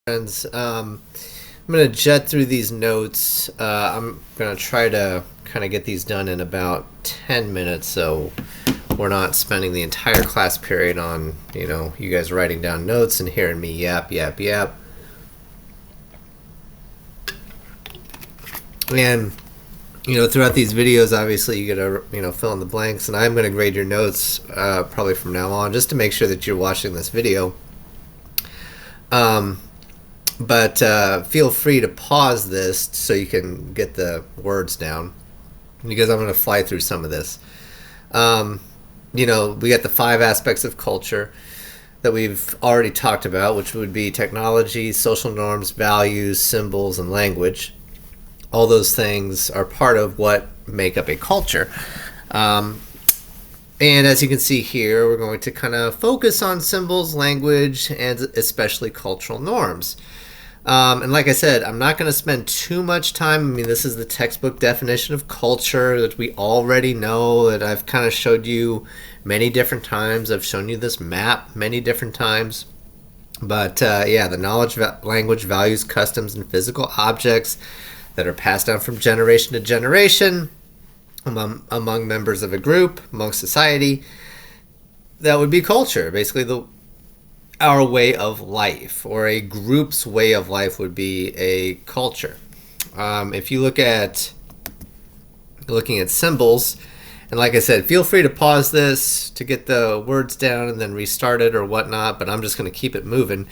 Friends. I'm going to jet through these notes. I'm going to try to kind of get these done in about 10 minutes so we're not spending the entire class period on, you guys writing down notes and hearing me yap, yap, yap. And, throughout these videos, obviously, you get to, fill in the blanks, and I'm going to grade your notes probably from now on just to make sure that you're watching this video. But feel free to pause this so you can get the words down, because I'm going to fly through some of this. We got the 5 aspects of culture that we've already talked about, which would be technology, social norms, values, symbols, and language. All those things are part of what make up a culture. And as you can see here, we're going to kind of focus on symbols, language, and especially cultural norms. And like I said, I'm not going to spend too much time. This is the textbook definition of culture that we already know, that I've kind of showed you many different times. I've shown you this map many different times. But the knowledge, language, values, customs, and physical objects that are passed down from generation to generation among members of a group, among society. That would be culture. Basically, our way of life, or a group's way of life, would be a culture. If you looking at symbols, and like I said, feel free to pause this to get the words down and then restart it or whatnot, but I'm just going to keep it moving.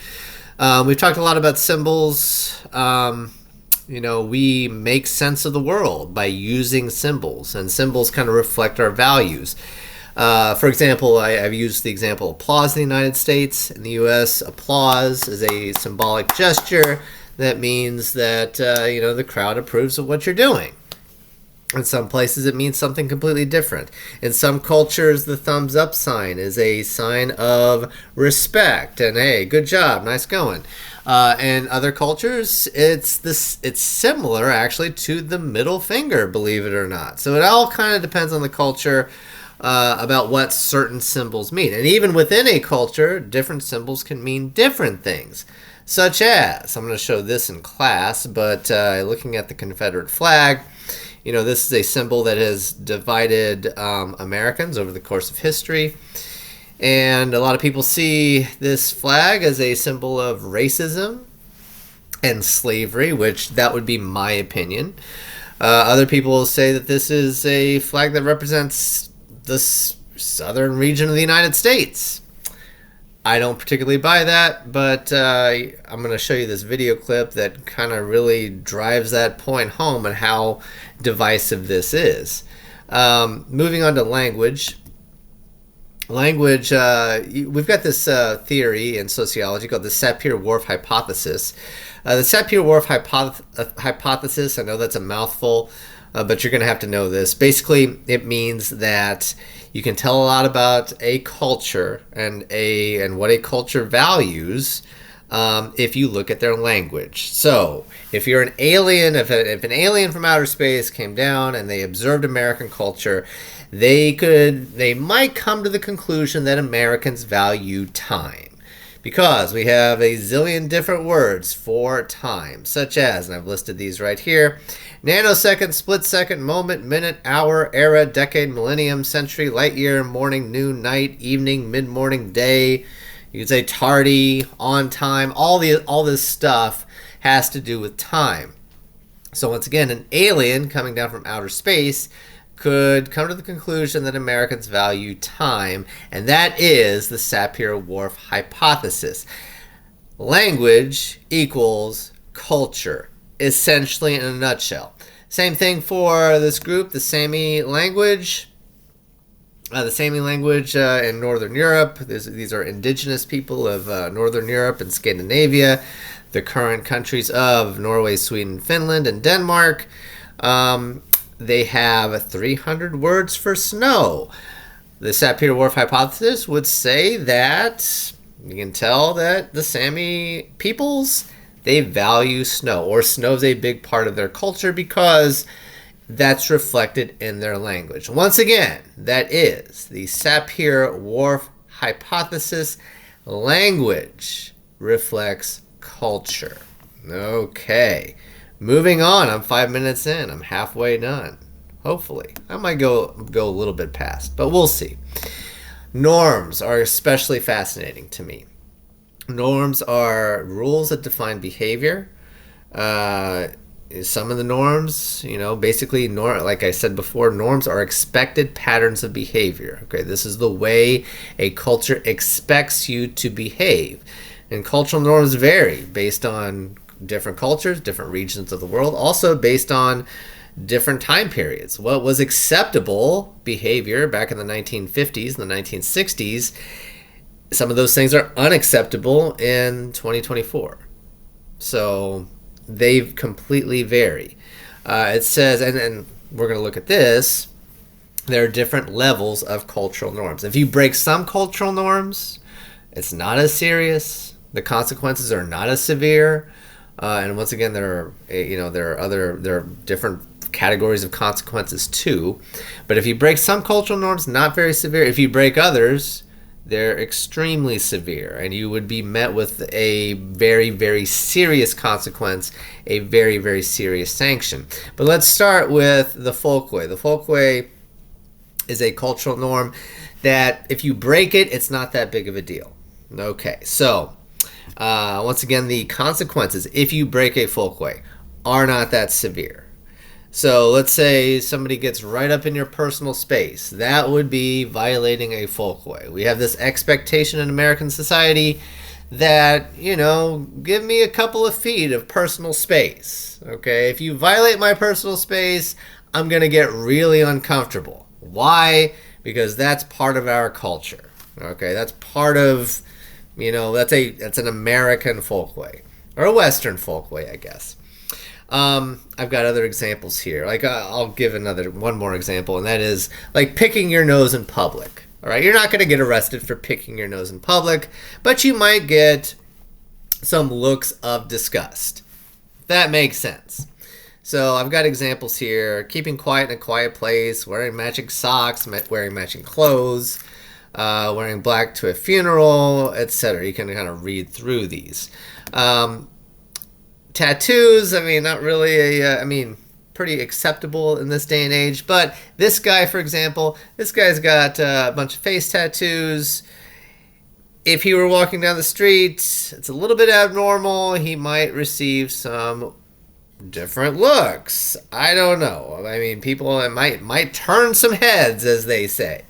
We've talked a lot about symbols. We make sense of the world by using symbols, and symbols kind of reflect our values. For example, I've used the example of applause in the United States. In the U.S., applause is a symbolic gesture that means that, the crowd approves of what you're doing. In some places, it means something completely different. In some cultures, the thumbs up sign is a sign of respect and, hey, good job, nice going. In other cultures, it's similar actually to the middle finger, believe it or not. So it all kind of depends on the culture about what certain symbols mean. And even within a culture, different symbols can mean different things. Such as, I'm going to show this in class, but looking at the Confederate flag, this is a symbol that has divided Americans over the course of history. And a lot of people see this flag as a symbol of racism and slavery, which that would be my opinion. Other people will say that this is a flag that represents the southern region of the United States. I don't particularly buy that, but I'm going to show you this video clip that kind of really drives that point home and how divisive this is. Moving on to language. Language, we've got this theory in sociology called the Sapir-Whorf hypothesis. The Sapir-Whorf hypothesis, I know that's a mouthful, but you're going to have to know this. Basically, it means that you can tell a lot about a culture and what a culture values if you look at their language. So, if you're an alien, if an alien from outer space came down and they observed American culture, they might come to the conclusion that Americans value time, because we have a zillion different words for time, such as, and I've listed these right here: nanosecond, split second, moment, minute, hour, era, decade, millennium, century, light year, morning, noon, night, evening, mid-morning, day. You could say tardy, on time. All this stuff has to do with time. So once again, an alien coming down from outer space could come to the conclusion that Americans value time, and that is the Sapir-Whorf hypothesis. Language equals culture, essentially, in a nutshell. Same thing for this group, the Sami language. In Northern Europe. These are indigenous people of Northern Europe and Scandinavia, the current countries of Norway, Sweden, Finland, and Denmark. They have 300 words for snow. The Sapir-Whorf hypothesis would say that you can tell that the Sami peoples, they value snow, or snow is a big part of their culture because that's reflected in their language. Once again, that is the Sapir-Whorf hypothesis. Language reflects culture. Okay. Moving on. I'm 5 minutes in. I'm halfway done. Hopefully. I might go a little bit past, but we'll see. Norms are especially fascinating to me. Norms are rules that define behavior. Some of the norms, basically, like I said before, norms are expected patterns of behavior. Okay, this is the way a culture expects you to behave. And cultural norms vary based on different cultures, different regions of the world, also based on different time periods. What was acceptable behavior back in the 1950s and the 1960s, some of those things are unacceptable in 2024. So they completely vary. It says, and we're going to look at this, there are different levels of cultural norms. If you break some cultural norms, it's not as serious. The consequences are not as severe. And once again, there are different categories of consequences too. But if you break some cultural norms, not very severe. If you break others, they're extremely severe, and you would be met with a very, very serious consequence, a very, very serious sanction. But let's start with the folkways. The folkways is a cultural norm that if you break it, it's not that big of a deal. Okay, so once again, the consequences, if you break a folkway, are not that severe. So let's say somebody gets right up in your personal space. That would be violating a folkway. We have this expectation in American society that, give me a couple of feet of personal space. Okay, if you violate my personal space, I'm going to get really uncomfortable. Why? Because that's part of our culture. Okay, that's part of, that's an American folkway, or a Western folkway, I guess. I've got other examples here. Like I'll give one more example, and that is like picking your nose in public. All right, you're not going to get arrested for picking your nose in public, but you might get some looks of disgust. That makes sense. So I've got examples here: keeping quiet in a quiet place, wearing matching socks, wearing matching clothes, wearing black to a funeral, etc. You can kind of read through these. Tattoos, not really pretty acceptable in this day and age. But this guy, for example, this guy's got a bunch of face tattoos. If he were walking down the street, it's a little bit abnormal. He might receive some different looks. I don't know. People might turn some heads, as they say.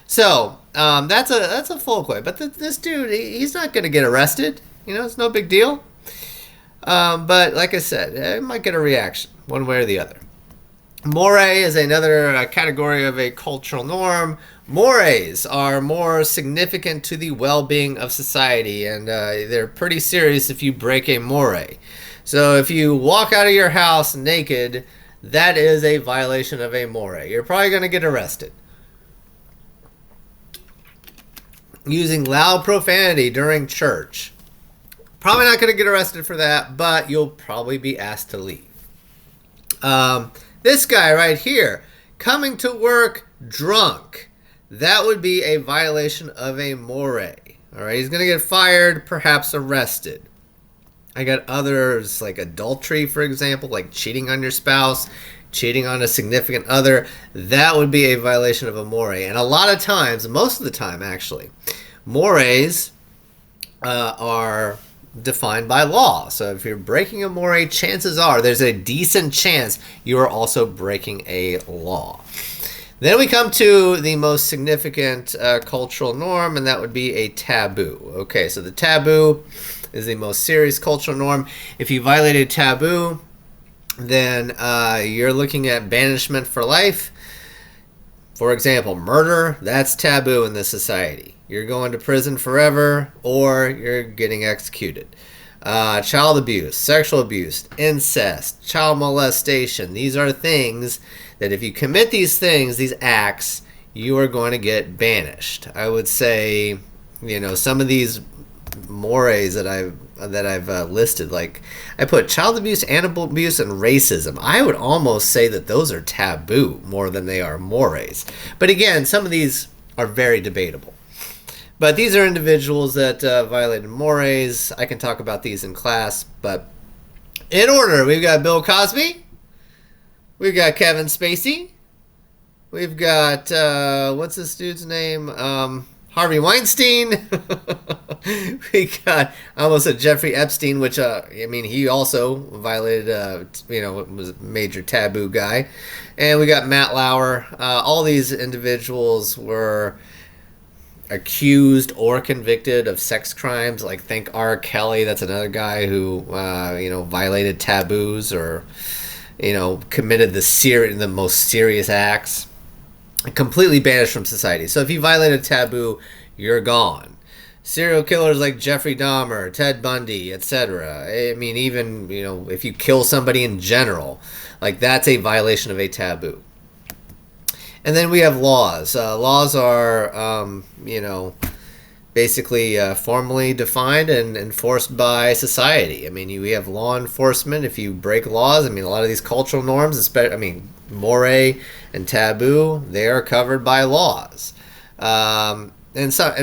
So that's a folkway. But this dude, he's not going to get arrested. It's no big deal. But like I said, it might get a reaction one way or the other. Moray is another category of a cultural norm. Mores are more significant to the well-being of society, and they're pretty serious if you break a moray. So if you walk out of your house naked, that is a violation of a moray. You're probably going to get arrested. Using loud profanity during church. Probably not going to get arrested for that, but you'll probably be asked to leave. This guy right here, coming to work drunk, that would be a violation of a moray. All right, he's going to get fired, perhaps arrested. I got others like adultery, for example, like cheating on your spouse, cheating on a significant other. That would be a violation of a moray. And a lot of times, most of the time actually, mores are defined by law. So if you're breaking a moray, chances are there's a decent chance you are also breaking a law. Then we come to the most significant cultural norm, and that would be a taboo. Okay, so the taboo is the most serious cultural norm. If you violate a taboo, then you're looking at banishment for life. For example, murder, that's taboo in this society. You're going to prison forever, or you're getting executed. Child abuse, sexual abuse, incest, child molestation. These are things that if you commit these things, these acts, you are going to get banished. I would say, some of these mores that I've listed, like I put child abuse, animal abuse, and racism. I would almost say that those are taboo more than they are mores. But again, some of these are very debatable. But these are individuals that violated mores. I can talk about these in class, but in order, we've got Bill Cosby, we've got Kevin Spacey, we've got what's this dude's name? Harvey Weinstein. We got, I almost said Jeffrey Epstein, which he also violated was a major taboo guy. And we got Matt Lauer. All these individuals were accused or convicted of sex crimes. Like, think R. Kelly. That's another guy who violated taboos or committed the most serious acts. Completely banished from society. So if you violate a taboo, you're gone. Serial killers like Jeffrey Dahmer, Ted Bundy, etc. I mean, even if you kill somebody in general, like, that's a violation of a taboo. And then we have laws. Laws are basically formally defined and enforced by society. I mean, we have law enforcement. If you break laws, I mean, a lot of these cultural norms, more and taboo, they are covered by laws. And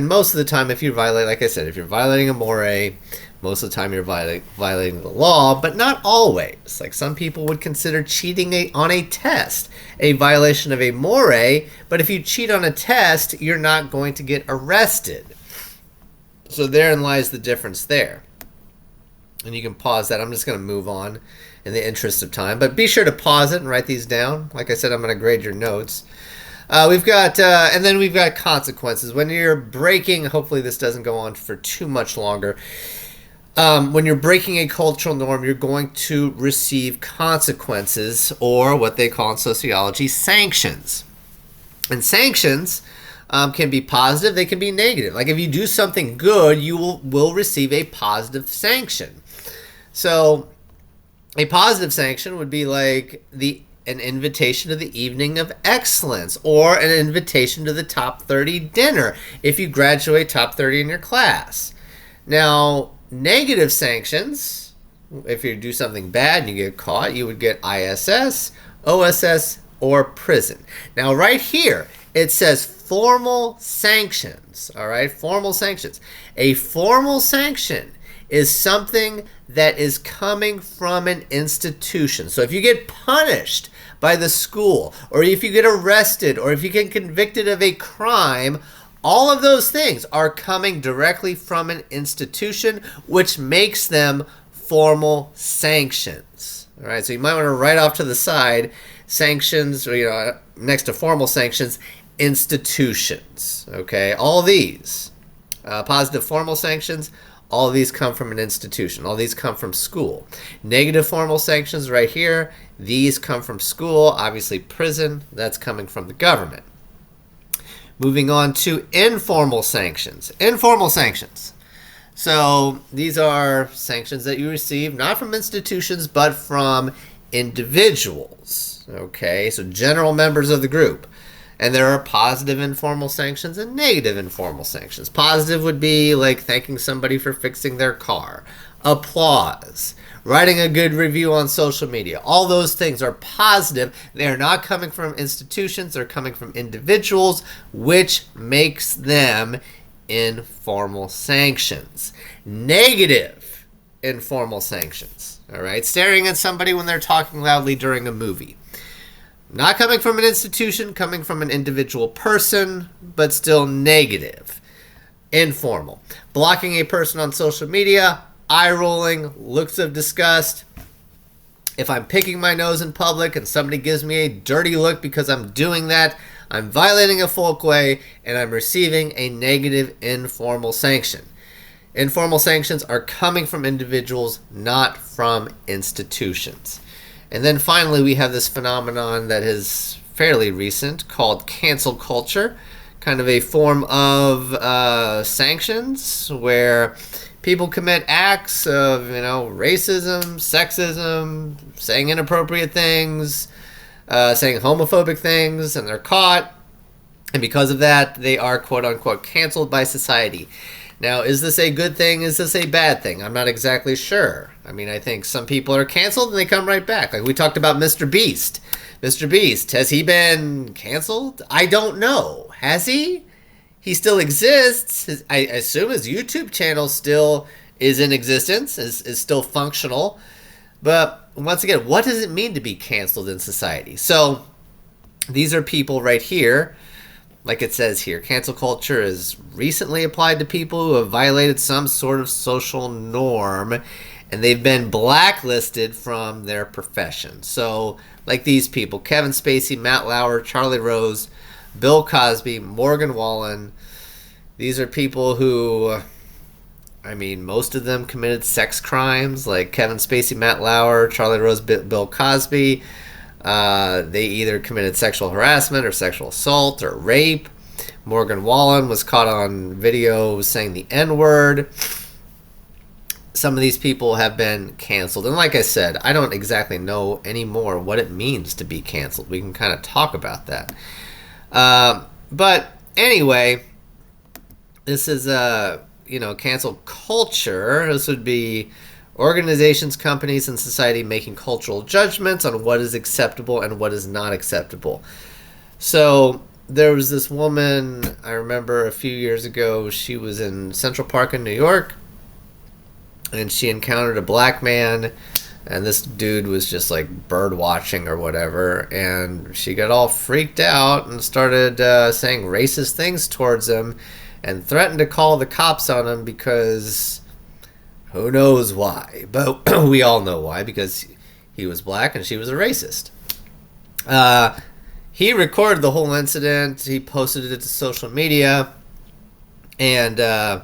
most of the time, if you violate, like I said, if you're violating a more, most of the time you're violating the law, but not always. Like, some people would consider cheating on a test a violation of a more, but if you cheat on a test, you're not going to get arrested. So therein lies the difference there. And you can pause that. I'm just going to move on in the interest of time, but be sure to pause it and write these down. Like I said, I'm going to grade your notes. We've got consequences. When you're breaking, hopefully this doesn't go on for too much longer. When you're breaking a cultural norm, you're going to receive consequences, or what they call in sociology, sanctions. And sanctions can be positive, they can be negative. Like, if you do something good, you will receive a positive sanction. So a positive sanction would be like an invitation to the evening of excellence, or an invitation to the top 30 dinner if you graduate top 30 in your class. Now, negative sanctions, if you do something bad and you get caught, you would get ISS, OSS, or prison. Now, right here, it says formal sanctions. All right, formal sanctions. A formal sanction is something that is coming from an institution. So if you get punished by the school, or if you get arrested, or if you get convicted of a crime, all of those things are coming directly from an institution, which makes them formal sanctions. All right, so you might want to write off to the side sanctions, or next to formal sanctions, institutions. Okay, all these positive formal sanctions, all of these come from an institution. All these come from school. Negative formal sanctions right here, these come from school. Obviously, prison, that's coming from the government. Moving on to informal sanctions. Informal sanctions. So these are sanctions that you receive not from institutions, but from individuals. Okay, so general members of the group. And there are positive informal sanctions and negative informal sanctions. Positive would be like thanking somebody for fixing their car, applause, writing a good review on social media. All those things are positive. They are not coming from institutions. They're coming from individuals, which makes them informal sanctions. Negative informal sanctions. All right, staring at somebody when they're talking loudly during a movie. Not coming from an institution, coming from an individual person, but still negative. Informal. Blocking a person on social media, eye-rolling, looks of disgust. If I'm picking my nose in public and somebody gives me a dirty look because I'm doing that, I'm violating a folkway and I'm receiving a negative informal sanction. Informal sanctions are coming from individuals, not from institutions. And then finally, we have this phenomenon that is fairly recent called cancel culture, kind of a form of sanctions where people commit acts of, racism, sexism, saying inappropriate things, saying homophobic things, and they're caught. And because of that, they are, quote unquote, canceled by society. Now, is this a good thing? Is this a bad thing? I'm not exactly sure. I mean, I think some people are canceled and they come right back. Like we talked about Mr. Beast. Mr. Beast, has he been canceled? I don't know. Has he? he still exists. I assume his YouTube channel still is in existence, is still functional. But once again, what does it mean to be canceled in society? So these are people right here. Like it says here, cancel culture is recently applied to people who have violated some sort of social norm and they've been blacklisted from their profession. So, like these people, Kevin Spacey, Matt Lauer, Charlie Rose, Bill Cosby, Morgan Wallen. These are people who, I mean, most of them committed sex crimes, like Kevin Spacey, Matt Lauer, Charlie Rose, Bill Cosby. They either committed sexual harassment or sexual assault or rape. Morgan Wallen was caught on video saying the N-word. Some of these people have been canceled. And like I said, I don't exactly know anymore what it means to be canceled. We can kind of talk about that. But anyway, this is, cancel culture. This would be organizations, companies, and society making cultural judgments on what is acceptable and what is not acceptable. So there was this woman, I remember a few years ago, she was in Central Park in New York, and she encountered a black man, and this dude was just like bird watching or whatever, and she got all freaked out and started saying racist things towards him and threatened to call the cops on him because who knows why, but we all know why, because he was black and she was a racist. He recorded the whole incident, he posted it to social media, and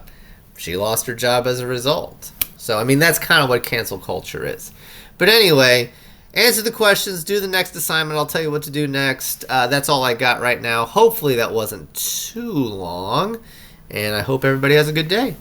she lost her job as a result. So, I mean, that's kind of what cancel culture is. But anyway, answer the questions, do the next assignment. I'll tell you what to do next. That's all I got right now. Hopefully that wasn't too long. And I hope everybody has a good day.